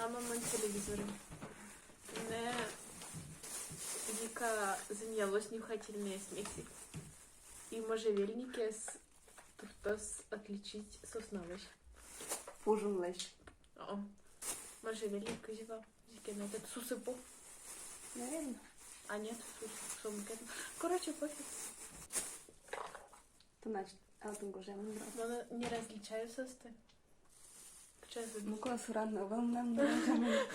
А мама телевизоры. Не Вика занялась нюхательные смеси. И можжевельники с туртос отличить сосновый. Пожалуйста. О, можжевельник зевал. Зикина, этот сусыпу. Наверное. А нет, сумка. Короче, пофиг. То значит, алтын уже мудро. Но не различаю состы. Ну, класс рано, вам нам не нужно.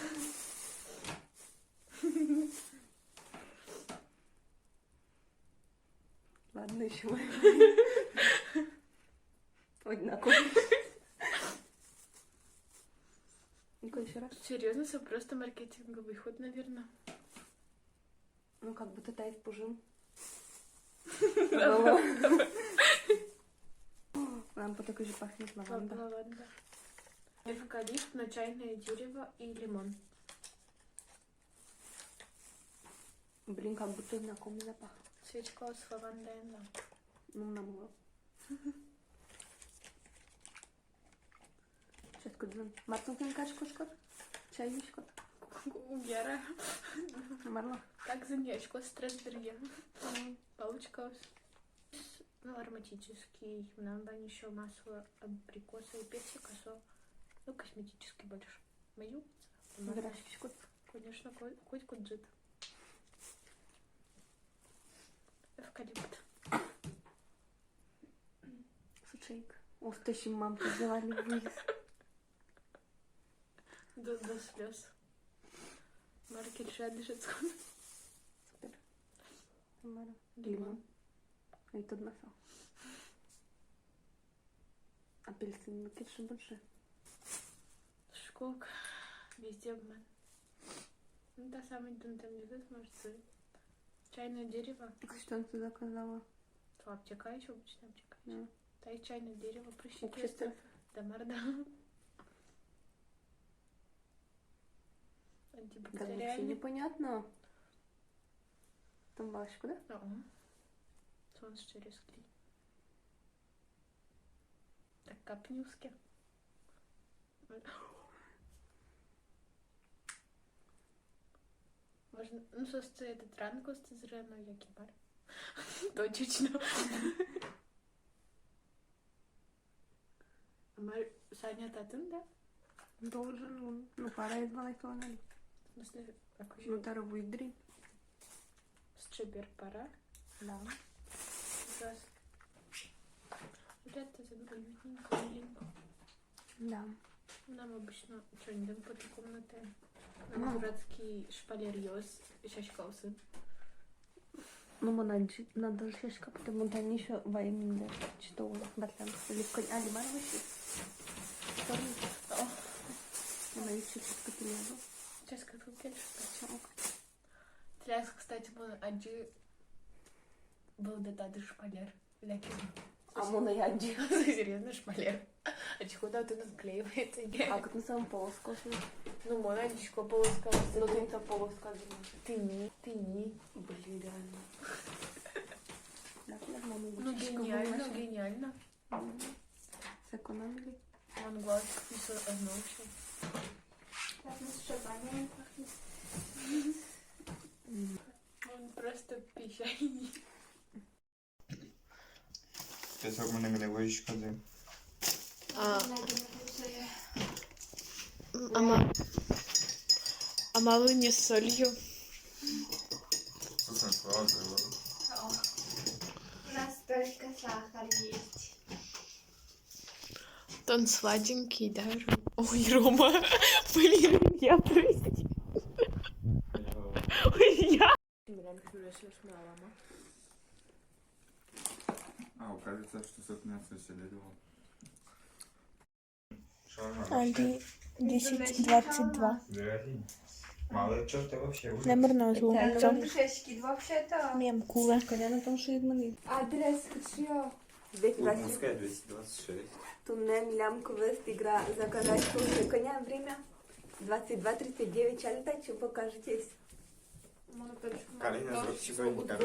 Ладно, еще. Одинаково. Ну-ка, еще раз. Серьезно, это просто маркетинговый ход, наверное. Ну, как будто тает пужин. Лампа такой же пахнет лаванда. Лаванда. Эвкалипт, но чайное дерево и лимон. Блин, как будто знакомый запах. Свечка с лавандой, да. Ну, намыло. Сейчас кудзун. Мартынкин качкушка. Чайничка. Гера. Марло. Как занячку стразберге. Получилось. Ну, ароматический. Нам бы еще масло абрикоса и персика, ну, косметический больше. Мою? Выращивать. Конечно, хоть куджит. Эвкалипт. Сучейк. Ух ты, мамку взяла вниз. До слез. Маркер шадышет. Супер. Тамара. Лимон. И тут масла. Апельсин, ну кирши больше. Школка. Везде обман. Ну, та самая дентамизис, может, чайное дерево. Что ты заказала? То аптека еще, обычная аптека. Да. Та и чайное дерево, прыщики. Общество. Да, морда. Да вообще Антибактериальный. непонятно. Там башку, да? Ага. Сон через клей. Так, капнюски. Можно, ну, сости этот ранкост из Рено Якимар. Точечно. Саня Татын, да? Должен он. Ну, пора избавить колонали. В смысле, как Ну, тару выдри. с Чебер пора. Да. Сейчас. Ребята, забыли уютненько, миленько. Да. Нам обычно что-нибудь по такой комнате. Ну. Нам дурацкий шпалерьез, шашкаусы. Ну, надо шишка, потому что они еще во имя что батлан. Или в конь. А, лимар вообще. Она еще чутка телезу. Сейчас как кельш. Чаок. Тряс, кстати, был один. Был да шпалер. А мона я один. Серьезно, шпалер. А чего-то вот он отклеивается. А как на самом полоску? Ну, мона дичко полоска. Ну, ты на полоска. Ты не. Блин, реально. Ну, гениально, гениально. Сэкономили. Он глаз все одновше. Так, ну что, баня пахнет? Он просто пищайник. Песок мы на ложечку даем. А мало не с солью. Вкусно, сладко. У нас только сахар есть. Он сладенький, да? Ой, Рома, блин, я прости. Ой, я. А, оказывается, что сотняться селедово. Али 10-22. Мало чорта вообще. Номер назву. Шешки, вообще-то. Мем кула. Коня на том, что измани. Адрес, кучьё. Удмуртская 226. Туннель, лямку, вест, игра, заказать курсы коня, время 22:39, чалитайте, покажитесь. Калина зробці бронька, да?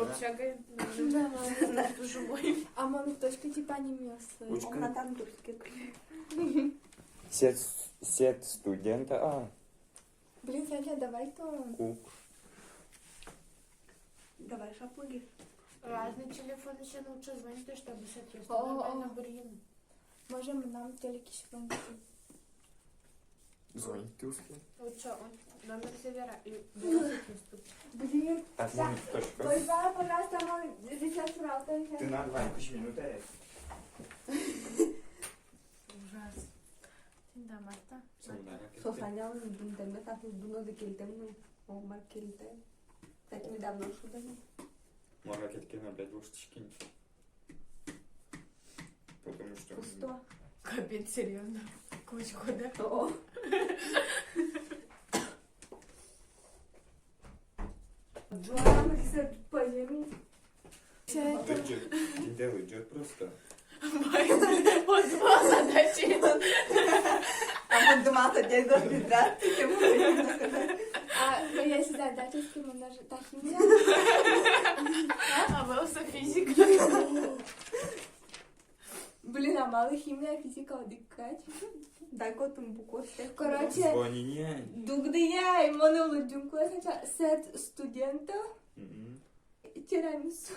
Дуже мой. А мама точка типа не мясо. Он Учка. там турский клей. Сет студента. А, Блин, Саня, давай то. Кук. Давай шапуги. Разные телефоны себе лучше звоните, чтобы соответствовать. О, Нормально, о. блин. Можем нам телеки звонить. Звонить ты успел? Лучше он номер Севера и соответствует. Блин, Так, Са- момент, точка. Бульвар, пожалуйста, мой сейчас врал. Ты на 20 минут, Ужас. Да, Марта. Сосанял интернет, а тут думаю, за кельтем, Омар кельтем. Так недавно шудали. Можно кетки на 5 штучки. Потому что... Пусто. Капец, серьезно. Кучку, да? О. Джоан, рецепт пойми. Все А ты это... джет, не делай джет просто. Вот два задачи. А вот дома день до бедра. А моя задача с кем она же та химия. А Велса физика. Блин, а мало химия, физика, одикать. Дай котом буквося. Короче, Звонение. дугдия и монолог джункуя сначала сет студента Мгм. тирамису.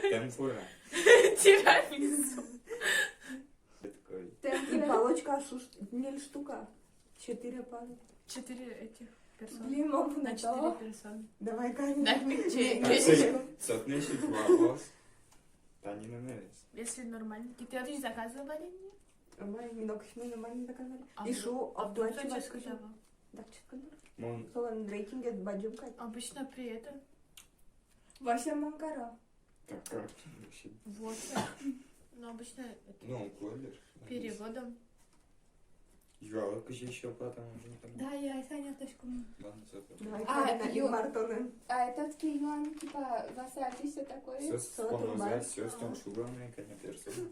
Темфура. Тирамису. Такой. И Темпура. палочка не штука. 4 пары. 4 этих персоны. Блин, маму На на 4 то. персоны. Давай, Ганя. Так, мягче. Так, Сотнейший вопрос. Тани на нерез. Если нормально. И ты отыщи заказывали? Ама много ми нормально доказали. А И вдруг- шо а вдруг оплачивать зачем скажу. сказала? Так, чекай. Мон. Солон рейтинге баджумка. Обычно при этом Вася Манкара. Так, как вообще? 8. Но обычно это Ну, колер. переводом. Жалко еще потом уже там. Да, я Саня точку. Ладно, супер. Давай, А, Карина и ю- Мартонен. А этот Киюан, типа, васаби все такое. Все Соту помогать, бай. все с том шугами, конечно, персона.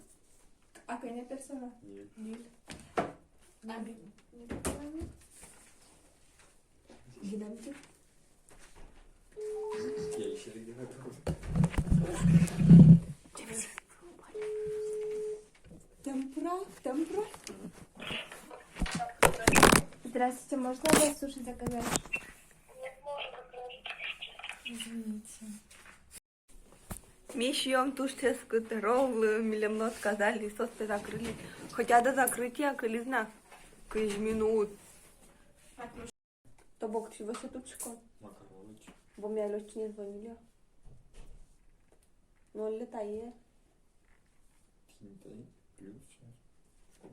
А коня персона. Нет. Ниль. Наби. Динамики. Я еще не готов. Темпура, темпура. Здравствуйте, можно у вас суши заказать? Извините. Мы шьем тушь роллы, миллион сказали, состы закрыли. Хотя до закрытия кализна. Кыж минут. То бок чего ще тут школ? Макарович. Бо меня легче не звонили. Ну, летае. Кинтай. Плюс сейчас.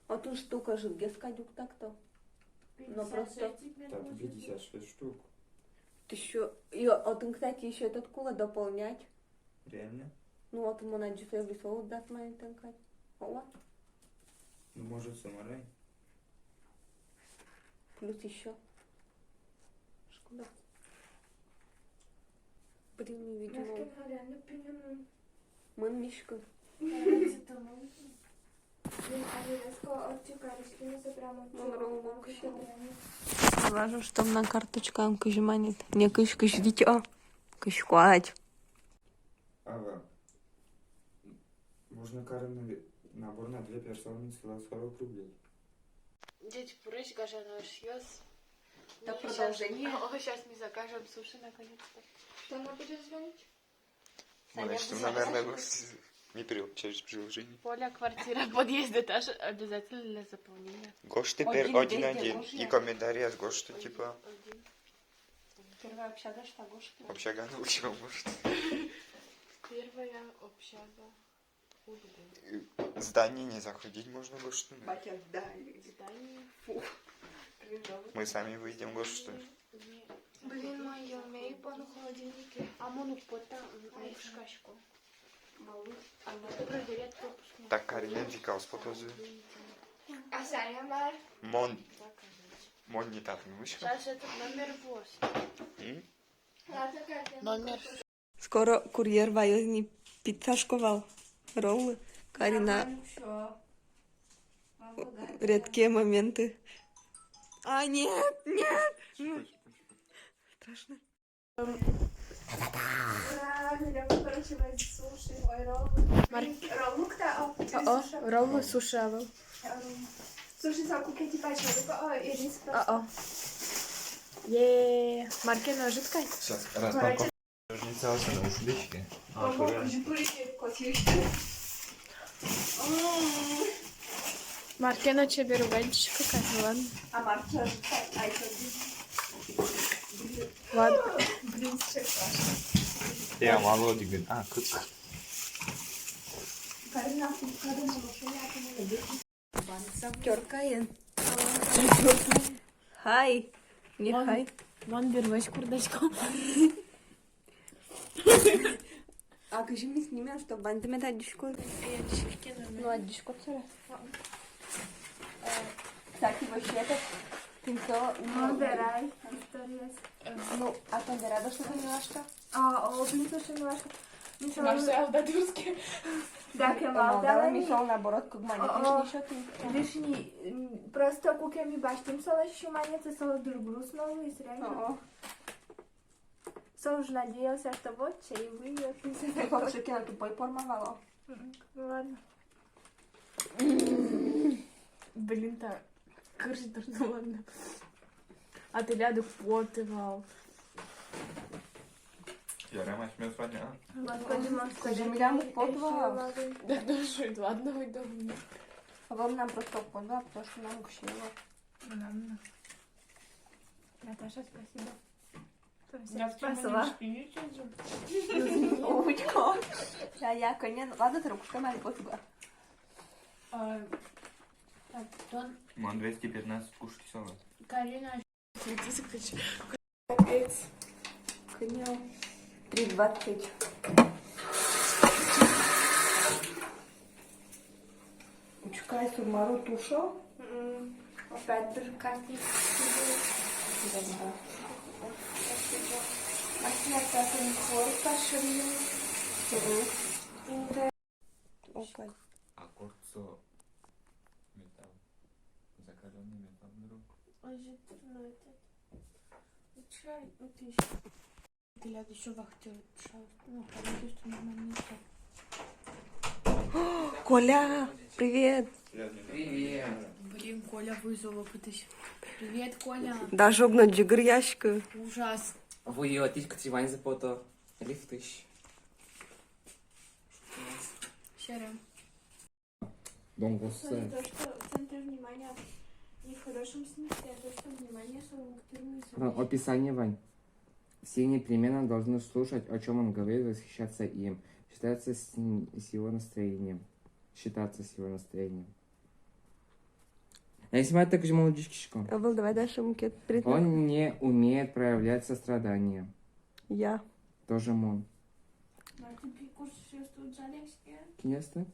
А тут штука же, где скадюк так-то? Ну, просто... Так, 56 штук. Ты еще... И вот, кстати, еще этот кула дополнять. Реально? Ну, вот ему на джифе висел дать мои танкать. О, Ну, может, самурай? плюс еще. Шкода. Блин, не видимо. Мэн мишка. Важно, что на карточкам кыжманит. Не кыш дитё. Кышкуать. Ага. Можно карный набор на 2 персоны за 40 рублей. Дети пурыч, гажана шьёс. Да, продолжение. Сейчас мы закажем суши наконец-то. Что она будет звонить? Значит, наверное, не через приложение. Поля, квартира, подъезд, этаж обязательно для заполнения. Гош Один теперь везде, 1-1. Гош И я. комментарий от Гошта, типа, Первая общага, что гошка. общага научил, может. Первая общага. Здание не заходить можно Гошту. Батя, да. Здание. Мы сами выйдем Гошту. Блин, моя мейпа на холодильнике. А мону пота в шкашку. А надо проверять пропуск. Так, Карина Дикаус потозы. А Саня Мар? Мон не так не вышел. Сейчас это номер 8. Ладно, Катя. Номер. Скоро курьер воюзни пицца шковал. Роллы. Карина. Всё. Редкие моменты. А, нет, нет. Страшно. Ура, меня попросила суши. Ой, роллы. Роллук-то, Роллы сушавел. Суши са кукети паче, о, и рис просто. Є. Маркина жидкость. Сейчас, распаковка. Ножницы на ушлички. Мама, жипурики котишь. Маркина тебе ругальчик какая-то, ладно. А Марча, ай, Ладно. блин, шеф. Я молодый, говорит, кык. Карина, машина, Тёркаен. Хай. Не Вон. хай. Вон бервась курдачку. А кажи ми снимем, что бандимет адишко. Ну, адишко цара. Кстати, вообще это... Ты все... Модерай, история. Ну, а там рада, что ты милашка? Блин, слушай, милашка. Наша Алдадурская. Да, că Мал m-au дала dat Мишел наоборот, как мани. Ты ж ты. Лишний, просто куке ми baștim să лăși уманиться, să лă другу снова и срежем. Să уж надеялся, что вот чаевые. Ты как же кино тупой пормовала? Ну ладно. Блин, так. Кажется, ну ладно. А ты ляду потывал. Я ремаш мел спадня. Господи, Скажи, меня мы подвал. Да даже два одного и дома. А вам нам просто подвал, потому что нам кшило. Ладно. Наташа, спасибо. Я спасла. Умочка. Я, конечно. Ладно, ты рукушка моя пофига. Так, тон. Ман 215 кушать салат. Карина. Капец. Коня. 3,20. Учкай сумару туша. Опять картик. Масляка тенкорка шрим. Опа. А корцо металл. Закаленный металл друг. Чай, вот еще. Ты ляд еще вахтер. Ну, хорошо, что нормально. Коля, привет. Привет. Блин, Коля вызвала пытаюсь. Привет, Коля. Даже обна джигр яшка. Ужас. Voi eu atingi câțiva ani pe tot liftiși. Щера. Донгосы. То, что центр внимания не в хорошем смысле, а то, что внимание своему к Описание, Вань. Все непременно должны слушать, о чем он говорит, восхищаться им. Считаться с его настроением. Считаться с его настроением. А если мать так же молодечкишко? Абыл, давай дальше мукет. Он не умеет проявлять сострадание. Я. Тоже мон. Кинесты?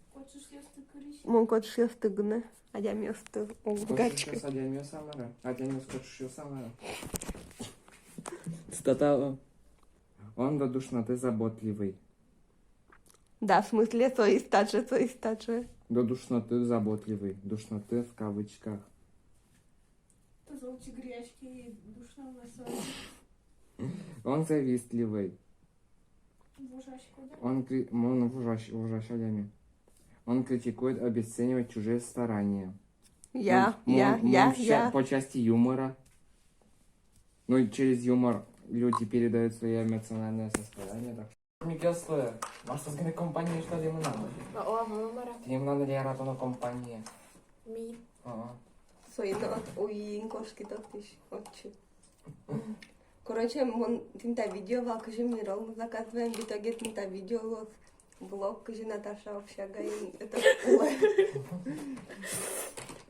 Мон кот шестыгны. А я место. Гачка. Садя самара. А я не скажу самара. Цитата. Он до душноты заботливый. Да, в смысле, свои старше. До душноты заботливый. Душноты в кавычках. Золоти гречки и душного Он завистливый. ужашку, да? Он критикует, обесценивает чужие старания. Я. По части юмора. Ну и через юмор люди передают свои эмоциональное состояние. Так. Мiguel Slayer. Mas să zgâne companie și la de mână. О, мама. Te mână de iar atună companie. Ми. Свои ой, инкошки топишь. Отче. Короче, мы тинта видео, кажи мне ровно заказываем, в итоге тинта видео блог, кажи Наташа общага, и это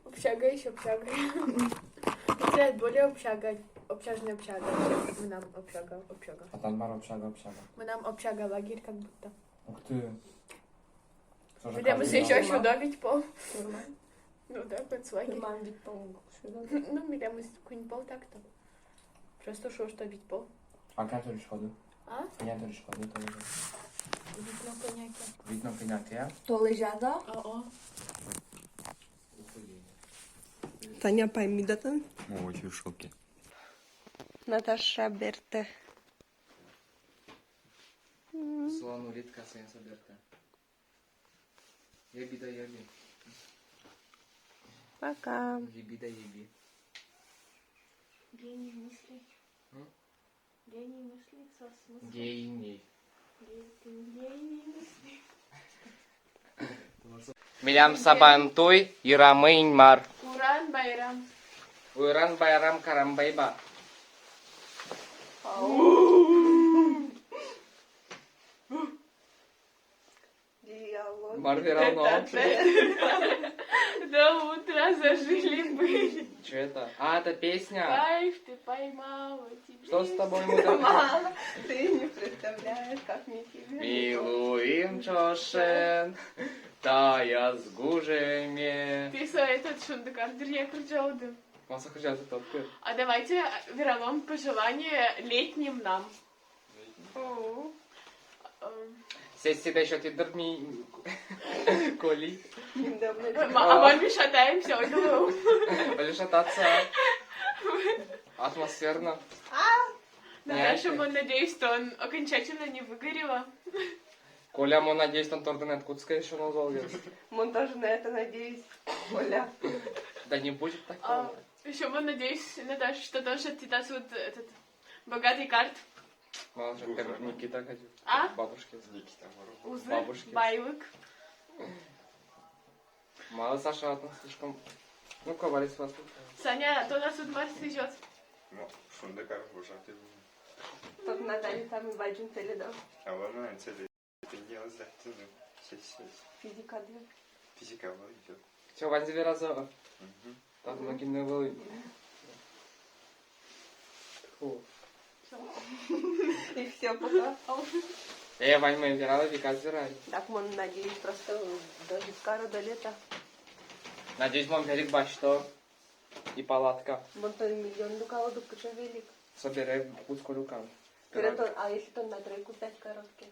Общага еще общага. Интересно, более общага. Общажная общага. Мы нам общага. A tam mar общага. Мы нам общага лагерь как будто. Ух ты. Будем еще сюда бить пол. нормально. Ну да, концлагерь. Мам, ведь по-моему, сюда. Ну, будем какой-нибудь пол так-то. Просто что бить пол. A când te școală? А? Când te școală? Бить на коняке. Видно коняке. То лежада? О-о. Таня, пойми, да там? О, очень в шоке. Наташа Берте. Слон улитка своя соберка. Еби да еби. Пока. Еби да еби. Гений мыслей. Гений мысли, со смыслом. Гений. Гений мысли. Милям Сабантуй, Ирамыньмар. Уран Байрам. Уйран Байрам Карамбайба. Диалог. Марвел До утра зажили-были. Что это? А, это песня. Кайф ты поймала. Тебе Что с тобой, мудак? Мало. Ты не представляешь, как мне тебя. Милуим Чошен, тая с гужами. Ты со этот шундакардыр я кричалды. Он захотел за топку. А давайте веролом пожелание летним нам. О. Сесть себя еще ты дырми. Коли. А мы шатаемся, ой, думаю. Или шататься. Атмосферно. Наша, надеюсь, что он окончательно не выгорело. Коля, мы надеюсь, он торденет Кутска еще назвал. Мы тоже на это надеюсь, Оля. Да не будет такого. Еще мы надеюсь, Наташа, что тоже ты даст вот этот богатый карт. Мало же, Никита ходил. А? Бабушки. Никита Воробов. Узы, Бабушки. байлык. Мало Саша от нас слишком... Ну, коварец вас. Саня, то нас тут Марс идет. Ну, шундакар уже ты. Tot Natalia там и бачим цели, да. А ладно, înțeleg. Eu exact, nu. Ce. Физика, да. Fizica vă идет. Все, Ванзи Веразова. Так, ноги не волы. Фу. И все, пока. Вань, мы Верала, Вика, Зирай. Так, мы надеюсь, просто до скоро до лета. Надеюсь, мам берег бачто. И палатка. Вон то миллион дукало до велик. Собирай куску рукам. А если то на тройку 5 коротких?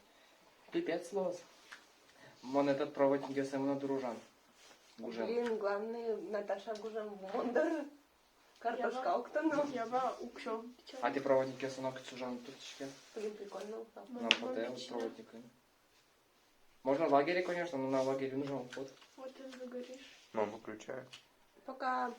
Пипец лос. Вон этот проводник, я сам на дружан. Гужан. Блин, главное, Наташа Гужан Мондор. Картошка октана. Я бы укшел. А ты проводник, я сынок чужан туточки. Блин, прикольно. Нам хватает проводника. Можно в лагере, конечно, но на лагере нужен вход. Вот ты загоришь. Маму включаю. Пока.